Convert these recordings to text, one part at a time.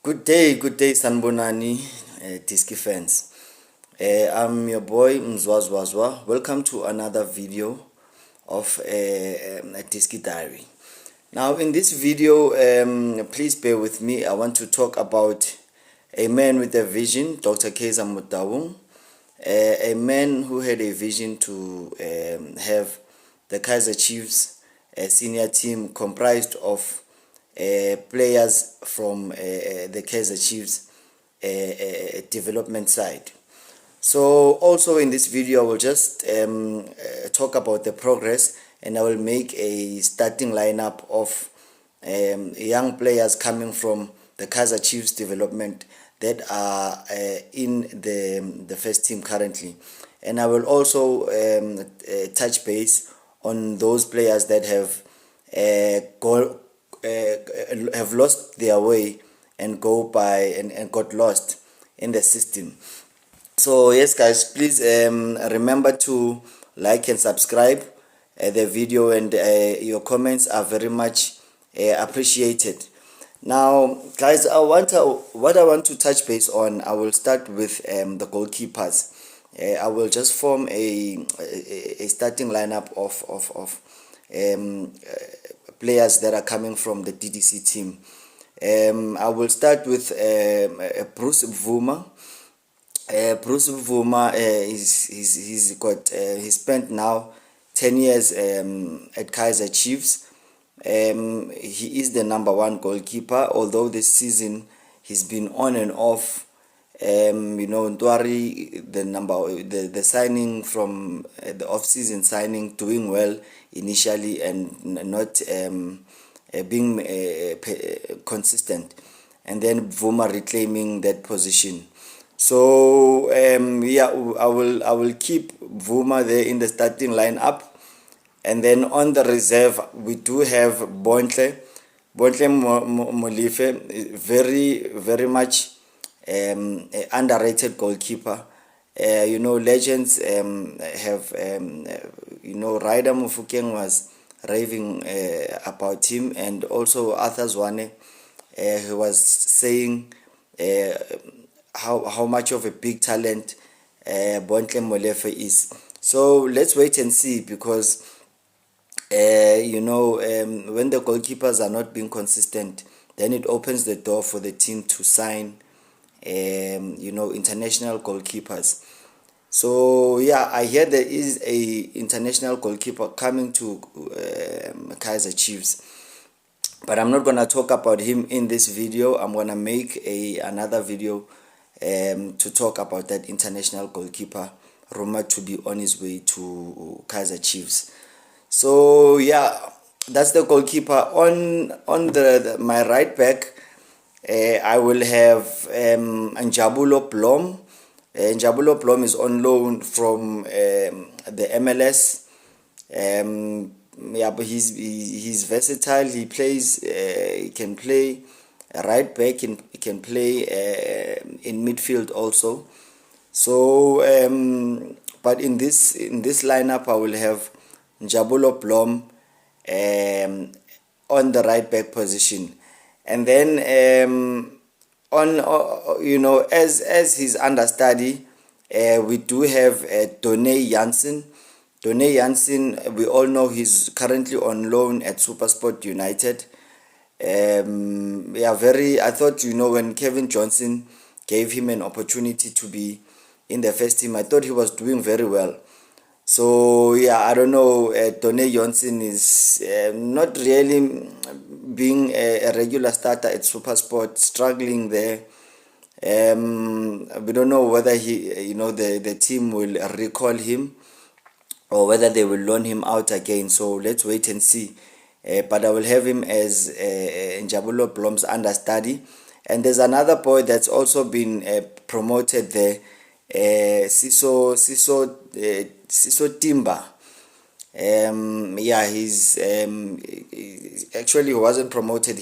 Good day, Sanbonani, Diski fans. I'm your boy Mzwazwazwa. Welcome to another video of a Diski Diary. Now, in this video, please bear with me. I want to talk about a man with a vision, Dr. Kaizer Chiefs, a man who had a vision to have the Kaizer Chiefs senior team comprised of players from the Kaizer Chiefs development side. So also in this video I will just talk about the progress, and I will make a starting lineup of young players coming from the Kaizer Chiefs development that are in the first team currently. And I will also touch base on those players that have lost their way and got lost in the system. So yes, guys, please remember to like and subscribe the video, and your comments are very much appreciated. Now, guys, what I want to touch base on. I will start with the goalkeepers. I will just form a starting lineup of players that are coming from the DDC team. I will start with Bruce Bvuma. Bruce Bvuma he spent now 10 years at Kaizer Chiefs. He is the number one goalkeeper, although this season he's been on and off. Ntwari, the signing from the off-season signing, doing well initially and not being consistent, and then Bvuma reclaiming that position. So I will keep Bvuma there in the starting lineup, and then on the reserve we do have Bontle Molefe, very much underrated goalkeeper. Legends have Ryder Mufukeng was raving about him, and also Arthur Zwane who was saying how much of a big talent Bontle Molefe is. So let's wait and see, because when the goalkeepers are not being consistent, then it opens the door for the team to sign international goalkeepers. So yeah, I hear there is a international goalkeeper coming to Kaizer Chiefs, but I'm not gonna talk about him in this video. I'm gonna make another video to talk about that international goalkeeper rumored to be on his way to Kaizer Chiefs. So yeah, that's the goalkeeper. On my right back, I will have Jabu Pule. Jabu Pule is on loan from the MLS. But he's versatile. He plays. He can play right back. He can play in midfield also. So, but in this lineup, I will have Jabu Pule on the right back position, and then as his understudy, we do have Donny Jansen. Donny Jansen, we all know he's currently on loan at SuperSport United. I thought, when Kevin Johnson gave him an opportunity to be in the first team, I thought he was doing very well. So yeah, I don't know, Donny Jansen is not really being a regular starter at SuperSport, struggling there. We don't know whether the team will recall him or whether they will loan him out again. So let's wait and see. But I will have him as Jabu Pule's understudy. And there's another boy that's also been promoted there, Siso Timba. He's actually, he wasn't promoted.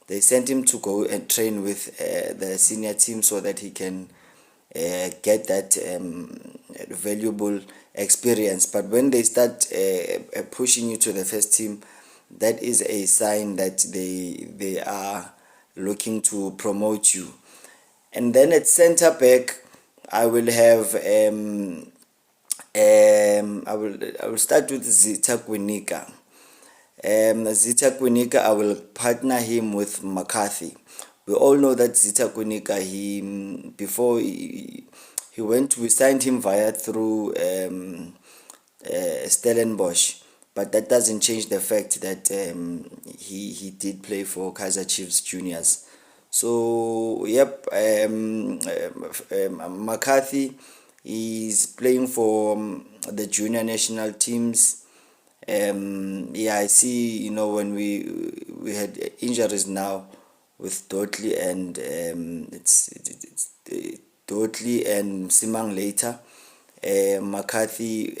They sent him to go and train with the senior team so that he can get that valuable experience. But when they start pushing you to the first team, that is a sign that they are looking to promote you. And then at center back, I will have I will start with Zita Kwinika. Zita Kwinika, I will partner him with McCarthy. We all know that Zita Kwinika, we signed him through Stellenbosch, but that doesn't change the fact that he did play for Kaizer Chiefs Juniors. So yep, McCarthy is playing for the junior national teams. I see, when we had injuries now with Dotley and it's Dotley and Simang later. McCarthy,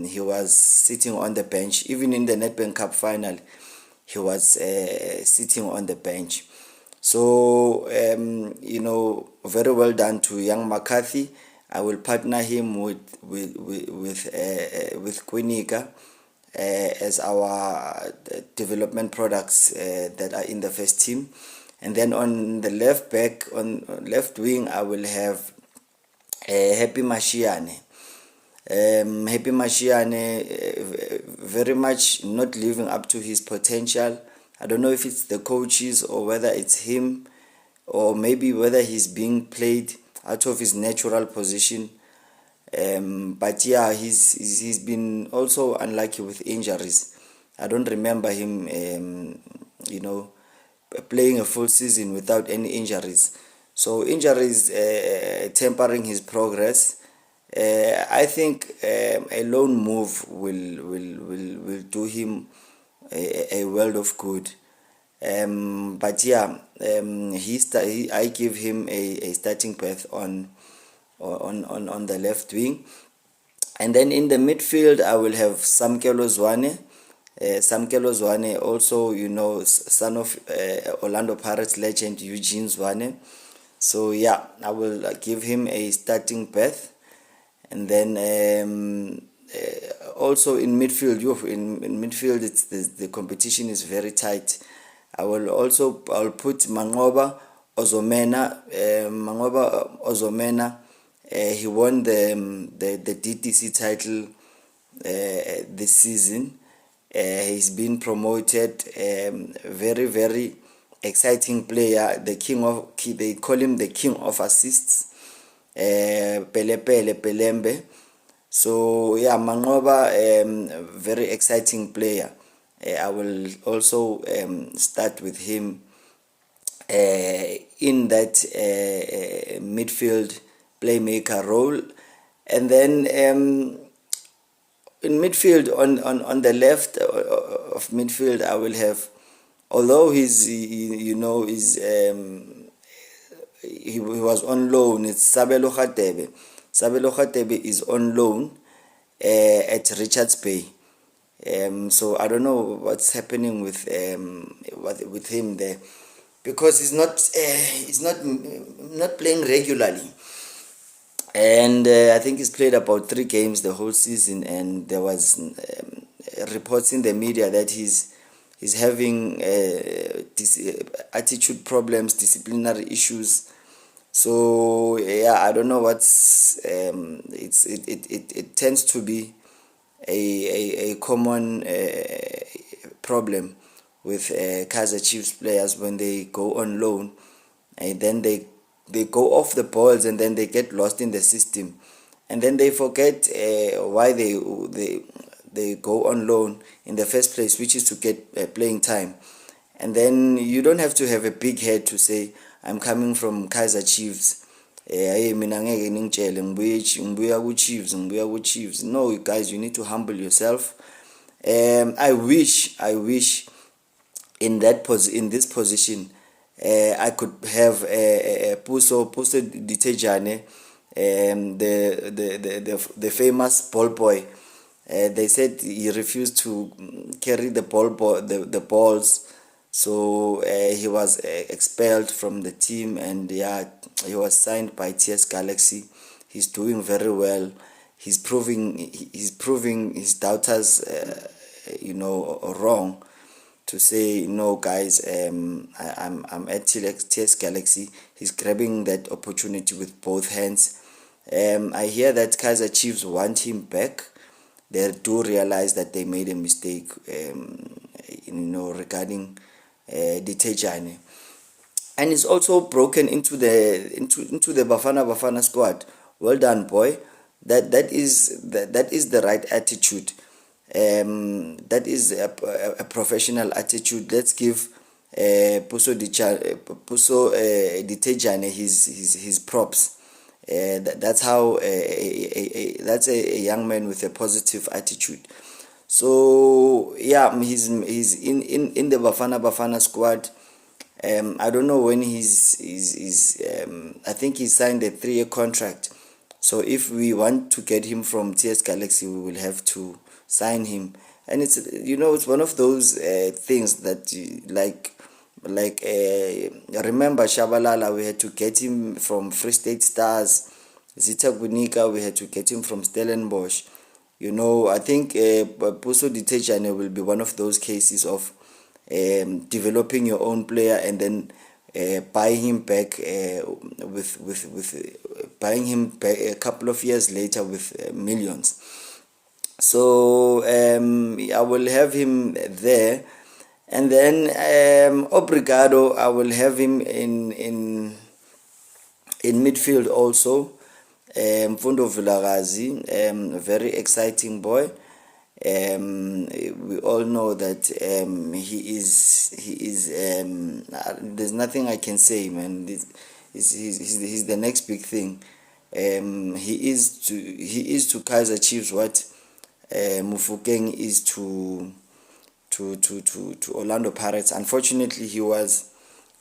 he was sitting on the bench. Even in the Nedbank Cup final, he was sitting on the bench. So, very well done to young McCarthy. I will partner him with Kwinika as our development products that are in the first team. And then on the left left wing, I will have Happy Mashiane. Happy Mashiane, very much not living up to his potential. I don't know if it's the coaches or whether it's him, or maybe whether he's being played out of his natural position. But yeah, he's been also unlucky with injuries. I don't remember him, playing a full season without any injuries. So injuries tempering his progress. I think a loan move will do him a world of good. But yeah, I give him a starting berth on the left wing. And then in the midfield, I will have Samkelo Zwane. Samkelo Zwane, also, son of Orlando Pirates legend Eugene Zwane. So yeah, I will give him a starting berth. And then also in midfield, the competition is very tight. I'll put Mangoba Ozomena. He won the DTC title this season. He's been promoted. Very, very exciting player. They call him the king of assists. Pelembe. So yeah, Mangoba, very exciting player. I will also start with him in that midfield playmaker role. And then in midfield, on the left of midfield, I will have, although he was on loan, it's Sabelo Khatebe. Sabelo Khatebe is on loan at Richards Bay. So I don't know what's happening with him there, because he's not playing regularly. And I think he's played about 3 games the whole season, and there was reports in the media that he's having attitude problems, disciplinary issues. So yeah, I don't know what's it tends to be a common problem with Kaizer Chiefs players when they go on loan, and then they go off the balls, and then they get lost in the system, and then they forget why they go on loan in the first place, which is to get playing time. And then you don't have to have a big head to say, I'm coming from Kaizer Chiefs. Chiefs. No, guys, you need to humble yourself. I wish in this position I could have Puso Ditejane, the famous ball boy. They said he refused to carry the balls, so he was expelled from the team, and yeah, he was signed by TS Galaxy. He's doing very well. He's proving his doubters wrong, to say, no guys, I'm at TS Galaxy. He's grabbing that opportunity with both hands. I hear that Kaizer Chiefs want him back. They do realize that they made a mistake, regarding Ditejane. And he's also broken into the Bafana squad. Well done, boy. That is the right attitude. That is a professional attitude. Let's give Puso Ditejane his props. That's how that's a young man with a positive attitude. So yeah, he's in the Bafana squad. I don't know when he's I think he signed a 3-year contract. So if we want to get him from TS Galaxy, we will have to sign him. And it's one of those things that remember Shabalala, we had to get him from Free State Stars. Zita Gunika, we had to get him from Stellenbosch. I think Puso Ditejane will be one of those cases of developing your own player and then buying him back buying him back a couple of years later with millions. So I will have him there, and then Obrigado, I will have him in midfield also. Mfundo Vilagazi, very exciting boy. We all know that he is there's nothing I can say, man. He's the next big thing. He is to Kaizer Chiefs what Mufokeng is to Orlando Pirates. Unfortunately, he was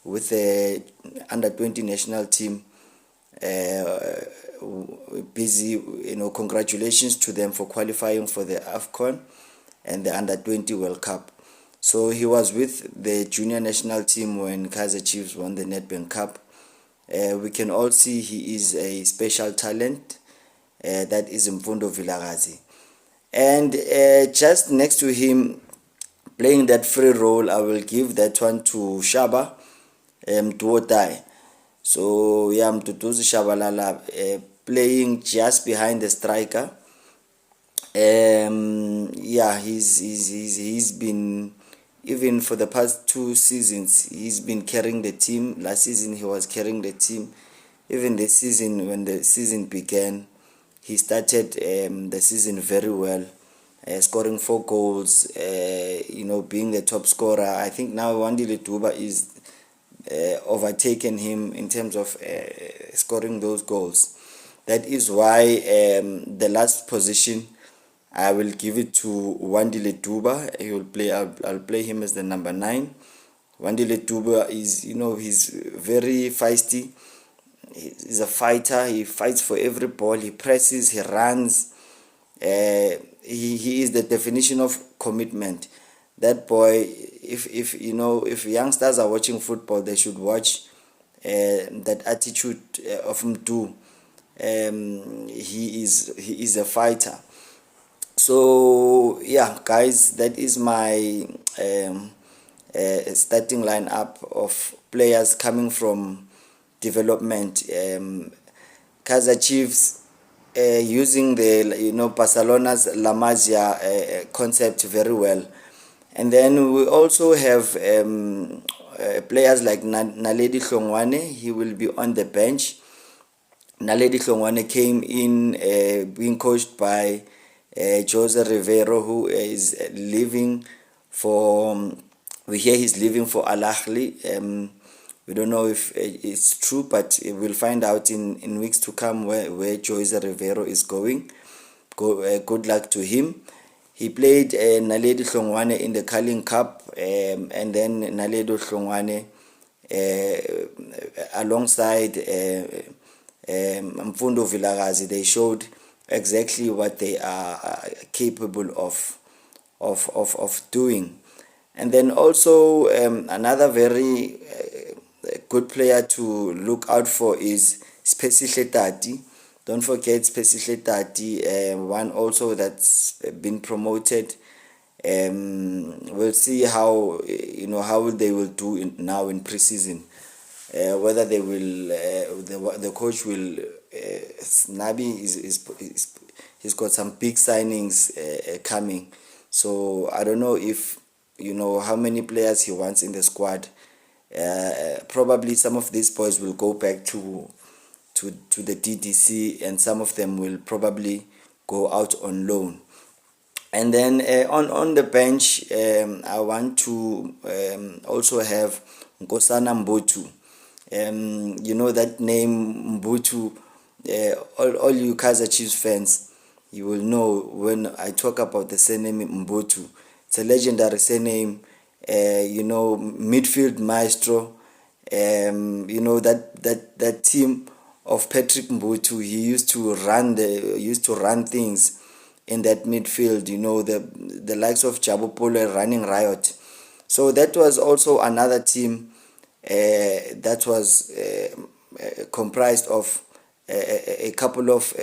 with the under-20 national team busy. Congratulations to them for qualifying for the AFCON and the under-20 World Cup. So he was with the junior national team when Kaizer Chiefs won the Nedbank Cup. We can all see he is a special talent. That is Mfundo Vilagazi. And just next to him, playing that free role, I will give that one to Shaba Duotai. So yeah, Mtutuzi Shabalala playing just behind the striker. He's been, even for the past 2 seasons, he's been carrying the team. Last season he was carrying the team. Even the season, when the season began, he started the season very well, scoring 4 goals, being the top scorer. I think now Wandile Duba is overtaken him in terms of scoring those goals. That is why the last position, I will give it to Wandile Duba. He will play. I'll play him as the number 9. Wandile Duba is, he's very feisty. He's a fighter. He fights for every ball. He presses. He runs. He is the definition of commitment. That boy, if youngsters are watching football, they should watch that attitude of Mdu. He is a fighter. So yeah, guys, that is my starting lineup of players coming from development. Kaizer Chiefs using the Barcelona's La Masia concept very well. And then we also have players like Naledi Hlongwane. He will be on the bench. Naledi Hlongwane came in being coached by Jose Rivero, who is leaving for, we hear he's leaving for Al Ahly. We don't know if it's true, but we'll find out in weeks to come where Jose Rivero is going. Good luck to him. He played Naledi Hlongwane in the Carling Cup, and then Naledi Hlongwane alongside Mfundo Vilagazi. They showed exactly what they are capable of doing. And then also another very good player to look out for is Spesihle Tati. Don't forget Spesihle Tati, one also that's been promoted We'll see how how they will do now in preseason. Whether they will, the coach will. Nabi he's got some big signings coming, so I don't know if how many players he wants in the squad. Probably some of these boys will go back to the DDC, and some of them will probably go out on loan. And then on the bench, I want to also have Nkosana Mbutu. That name Mbutu. All you Kaizer Chiefs fans, you will know when I talk about the surname Mbutu. It's a legendary surname. Midfield maestro. That team of Patrick Mbutu. He used to run things in that midfield. The likes of Jabu Pule running riot. So that was also another team that was comprised of a couple of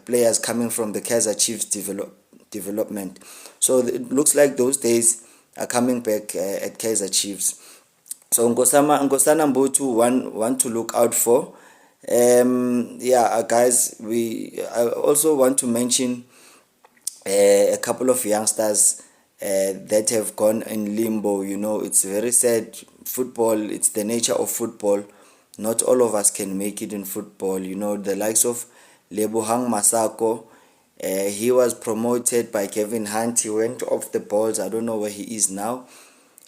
players coming from the Kaizer Chiefs development. So it looks like those days are coming back at Kaizer Chiefs. So Nkosana Mbutu, one to look out for. Guys, I also want to mention a couple of youngsters that have gone in limbo. It's very sad. Football, it's the nature of football. Not all of us can make it in football. The likes of Lebohang Masako, he was promoted by Kevin Hunt. He went off the balls. I don't know where he is now.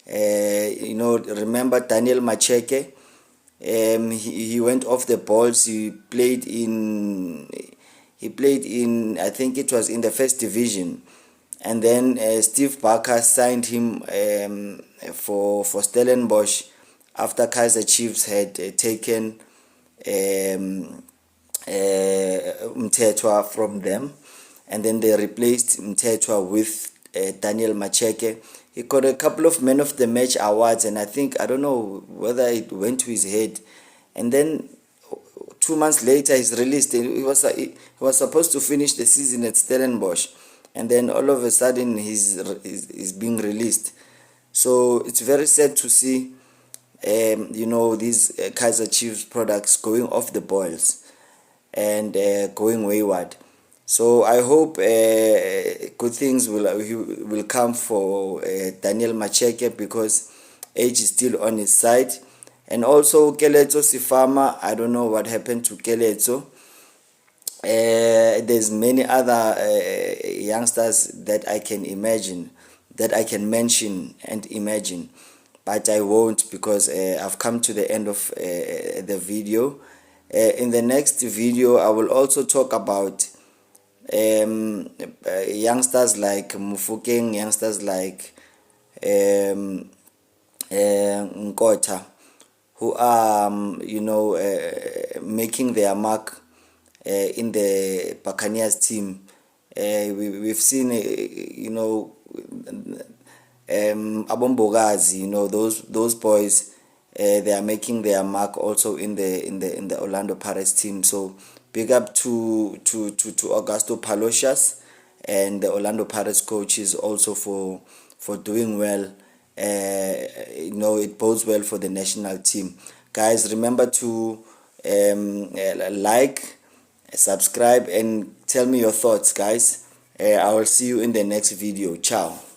Remember Daniel Macheke? He went off the balls. He played in, I think it was in the first division. And then Steve Barker signed him for Stellenbosch after Kaizer Chiefs had taken Mtetwa from them. And then they replaced Mtetwa with Daniel Macheke. He got a couple of Men of the Match awards, and I don't know whether it went to his head. And then 2 months later, he's released. He was supposed to finish the season at Stellenbosch, and then all of a sudden he's being released. So it's very sad to see these Kaizer Chiefs products going off the boils and going wayward. So I hope good things will come for Daniel Macheke, because age is still on his side. And also Keletso Sifama, I don't know what happened to Keletso. There's many other youngsters that I can mention and imagine, but I won't, because I've come to the end of the video. In the next video, I will also talk about youngsters like Mufokeng, youngsters like Nkota, who are making their mark in the Buccaneers team. We've seen Abombogazi, those boys, they are making their mark also in the Orlando Pirates team. So big up to Augusto Palocias and the Orlando Pirates coaches also for doing well. It bodes well for the national team. Guys, remember to like, subscribe, and tell me your thoughts, guys. I will see you in the next video. Ciao.